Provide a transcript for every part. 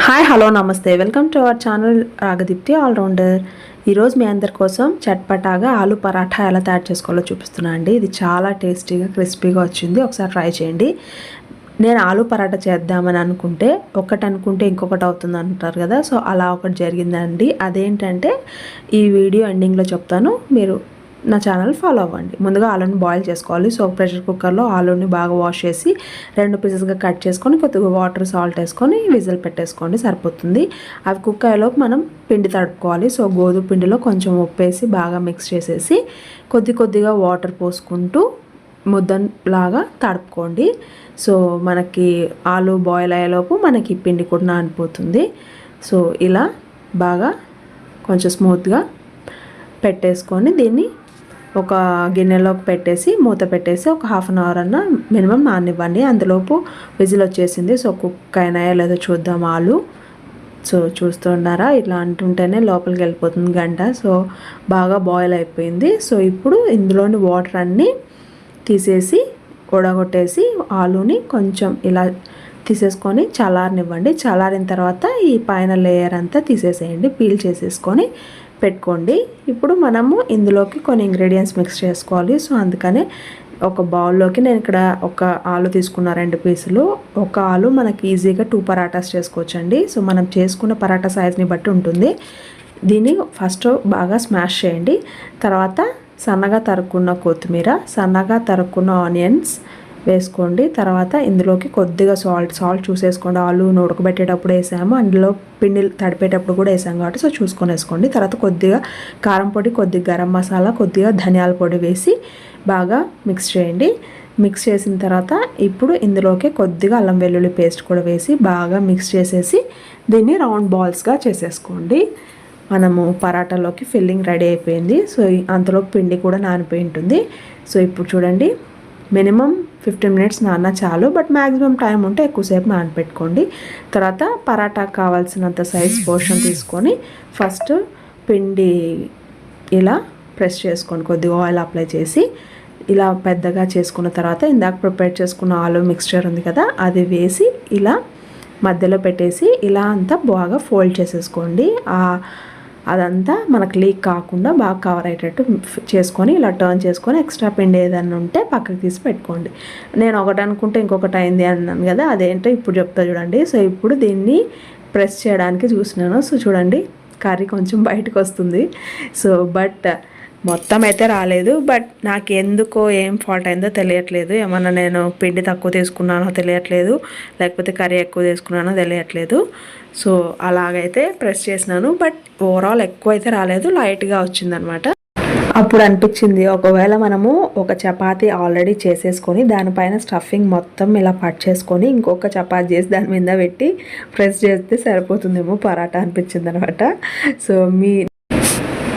Hi hello నమస్తే welcome to our channel Ragadeepti all rounder. ఈరోజు మీ అందరి కోసం చట్పటాగా ఆలు పరాఠా ఎలా తయారు చేసుకోవాలో చూపిస్తున్నాను అండి. ఇది చాలా టేస్టీగా క్రిస్పీగా వచ్చింది, ఒకసారి ట్రై చేయండి. నేను ఆలు పరాఠా చేద్దామని అనుకుంటే ఇంకొకటి అవుతుంది అంటారు కదా, సో అలా ఒకటి జరిగిందండి. అదేంటంటే ఈ వీడియో ఎండింగ్లో చెప్తాను, మీరు నా ఛానల్ ఫాలో అవ్వండి. ముందుగా ఆలూని బాయిల్ చేసుకోవాలి. సో ప్రెషర్ కుక్కర్లో ఆలూని బాగా వాష్ చేసి 2 పీసెస్గా కట్ చేసుకొని కొద్దిగా వాటర్ సాల్ట్ వేసుకొని విజిల్ పెట్టేసుకోండి, సరిపోతుంది. అవి కుక్ అయ్యేలోపు మనం పిండి తడుపుకోవాలి. సో గోధుమ పిండిలో కొంచెం ఉప్పు వేసి బాగా మిక్స్ చేసేసి కొద్దిగా వాటర్ పోసుకుంటూ ముద్దలాగా తడుపుకోండి. సో మనకి ఆలు బాయిల్ అయ్యేలోపు మనకి పిండి కూడా నానిపోతుంది. సో ఇలా బాగా కొంచెం స్మూత్గా పెట్టేసుకొని దీన్ని ఒక గిన్నెలోకి పెట్టేసి మూత పెట్టేసి ఒక హాఫ్ అన్ అవర్ అన్న మినిమం నాననివ్వండి. అందులోపు విజిల్ వచ్చేసింది. సో కుక్ అయినాయో లేదో చూద్దాం ఆలు. సో చూస్తున్నారా, ఇట్లా అంటుంటేనే లోపలికి వెళ్ళిపోతుంది గంట. సో బాగా బాయిల్ అయిపోయింది. సో ఇప్పుడు ఇందులోని వాటర్ అన్నీ తీసేసి ఉడగొట్టేసి ఆలుని కొంచెం ఇలా తీసేసుకొని చల్లారనివ్వండి. చల్లారిన తర్వాత ఈ పైన లేయర్ అంతా తీసేసేయండి, పీల్ చేసేసుకొని పెట్టుకోండి. ఇప్పుడు మనము ఇందులోకి కొన్ని ఇంగ్రీడియంట్స్ మిక్స్ చేసుకోవాలి. సో అందుకనే ఒక బౌల్లోకి నేను ఇక్కడ ఒక ఆలు తీసుకున్న 2 పీసులు. ఒక ఆలు మనకి ఈజీగా 2 పరాటాస్ చేసుకోవచ్చండి. సో మనం చేసుకున్న పరాటా సైజ్ని బట్టి ఉంటుంది. దీన్ని ఫస్ట్ బాగా స్మాష్ చేయండి. తర్వాత సన్నగా తరుక్కున్న కొత్తిమీర, సన్నగా తరుక్కున్న ఆనియన్స్ వేసుకోండి. తర్వాత ఇందులోకి కొద్దిగా సాల్ట్ చూసేసుకోండి. ఆలు ఉడకబెట్టేటప్పుడు వేసాము, అందులో పిండి తడిపేటప్పుడు కూడా వేసాము కాబట్టి సో చూసుకొని వేసుకోండి. తర్వాత కొద్దిగా కారం పొడి, కొద్దిగా గరం మసాలా, కొద్దిగా ధనియాల పొడి వేసి బాగా మిక్స్ చేయండి. మిక్స్ చేసిన తర్వాత ఇప్పుడు ఇందులోకి కొద్దిగా అల్లం వెల్లుల్లి పేస్ట్ కూడా వేసి బాగా మిక్స్ చేసేసి దీన్ని రౌండ్ బాల్స్గా చేసేసుకోండి. మనము పరాటాలోకి ఫిల్లింగ్ రెడీ అయిపోయింది. సో అంతలో పిండి కూడా నానిపోయి ఉంటుంది. సో ఇప్పుడు చూడండి, మినిమం 15 మినిట్స్ నాన్న చాలు, బట్ మ్యాక్సిమం టైం ఉంటే ఎక్కువసేపు నానపెట్టుకోండి. తర్వాత పరాటాకు కావాల్సినంత సైజ్ పోర్షన్ తీసుకొని ఫస్ట్ పిండి ఇలా ప్రెస్ చేసుకోండి, కొద్దిగా ఆయిల్ అప్లై చేసి ఇలా పెద్దగా చేసుకున్న తర్వాత ఇందాక ప్రిపేర్ చేసుకున్న ఆలు మిక్స్చర్ ఉంది కదా, అది వేసి ఇలా మధ్యలో పెట్టేసి ఇలా అంతా బాగా ఫోల్డ్ చేసేసుకోండి. అదంతా మనకు లీక్ కాకుండా బాగా కవర్ అయ్యేటట్టు చేసుకొని ఇలా టర్న్ చేసుకొని ఎక్స్ట్రా పిండి ఏదన్నా ఉంటే పక్కకి తీసి పెట్టుకోండి. నేను ఒకటి అనుకుంటే ఇంకొకటి అయింది అన్నాను కదా, అదేంటో ఇప్పుడు చెప్తా చూడండి. సో ఇప్పుడు దీన్ని ప్రెస్ చేయడానికి చూసినాను. సో చూడండి, కర్రీ కొంచెం బయటకు వస్తుంది. సో బట్ మొత్తం అయితే రాలేదు. బట్ నాకు ఎందుకో ఏం ఫాల్ట్ అయిందో తెలియట్లేదు. ఏమన్నా నేను పిండి తక్కువ తీసుకున్నానో తెలియట్లేదు, లేకపోతే కర్రీ ఎక్కువ తీసుకున్నానో తెలియట్లేదు. సో అలాగైతే ప్రెస్ చేసినాను, బట్ ఓవరాల్ ఎక్కువ అయితే రాలేదు, లైట్గా వచ్చిందనమాట. అప్పుడు అనిపించింది, ఒకవేళ మనము ఒక చపాతీ ఆల్రెడీ చేసేసుకొని దానిపైన స్టఫింగ్ మొత్తం ఇలా పట్ చేసుకొని ఇంకొక చపాతీ చేసి దాని మీద పెట్టి ప్రెస్ చేస్తే సరిపోతుందేమో పరాటా అనిపించింది అనమాట. సో మీ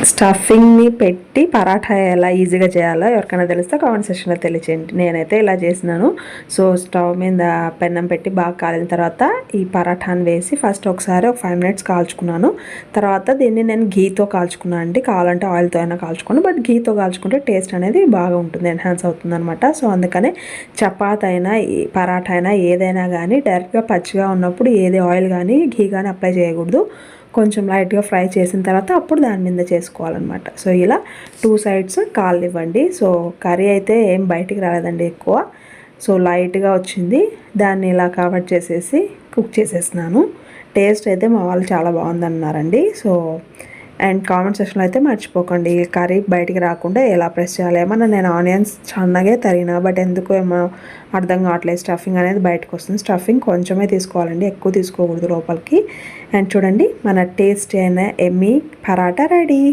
స్టఫింగ్ని పెట్టి పరాఠా ఎలా ఈజీగా చేయాలో ఎవరికైనా తెలిస్తే కామెంట్ సెక్షన్లో తెలియచేయండి. నేనైతే ఇలా చేసినాను. సో స్టవ్ మీద పెన్నం పెట్టి బాగా కాలిన తర్వాత ఈ పరాఠాని వేసి ఫస్ట్ ఒకసారి ఒక 5 మినిట్స్ కాల్చుకున్నాను. తర్వాత దీన్ని నేను ఘీతో కాల్చుకున్నాను అండి. కావాలంటే ఆయిల్తో అయినా కాల్చుకోండి, బట్ ఘీతో కాల్చుకుంటే టేస్ట్ అనేది బాగా ఉంటుంది, ఎన్హాన్స్ అవుతుంది అనమాట. సో అందుకనే చపాతీ అయినా పరాఠా అయినా ఏదైనా కానీ డైరెక్ట్గా పచ్చిగా ఉన్నప్పుడు ఏది ఆయిల్ కానీ ఘీ కానీ అప్లై చేయకూడదు. కొంచెం లైట్గా ఫ్రై చేసిన తర్వాత అప్పుడు దాని మీద చేసుకోవాలన్నమాట. సో ఇలా 2 సైడ్స్ కాలనివ్వండి. సో కర్రీ అయితే ఏం బయటికి రాలేదండి ఎక్కువ. సో లైట్గా వచ్చింది. దాన్ని ఇలా కవర్ చేసేసి కుక్ చేసేసినాను. టేస్ట్ అయితే మా వాళ్ళు చాలా బాగుందన్నారండి. సో అండ్ కామెంట్ సెక్షన్లో అయితే మర్చిపోకండి, కర్రీ బయటికి రాకుండా ఎలా ప్రెస్ చేయాలి. ఏమన్నా నేను ఆనియన్స్ సన్నగా తరిగినా, బట్ ఎందుకో ఏమో అర్థం కావట్లేదు, స్టఫింగ్ అనేది బయటకు వస్తుంది. స్టఫింగ్ కొంచెమే తీసుకోవాలండి, ఎక్కువ తీసుకోకూడదు లోపలికి. అండ్ చూడండి, మన టేస్ట్ అయిన ఎమ్మీ పరాటా రెడీ.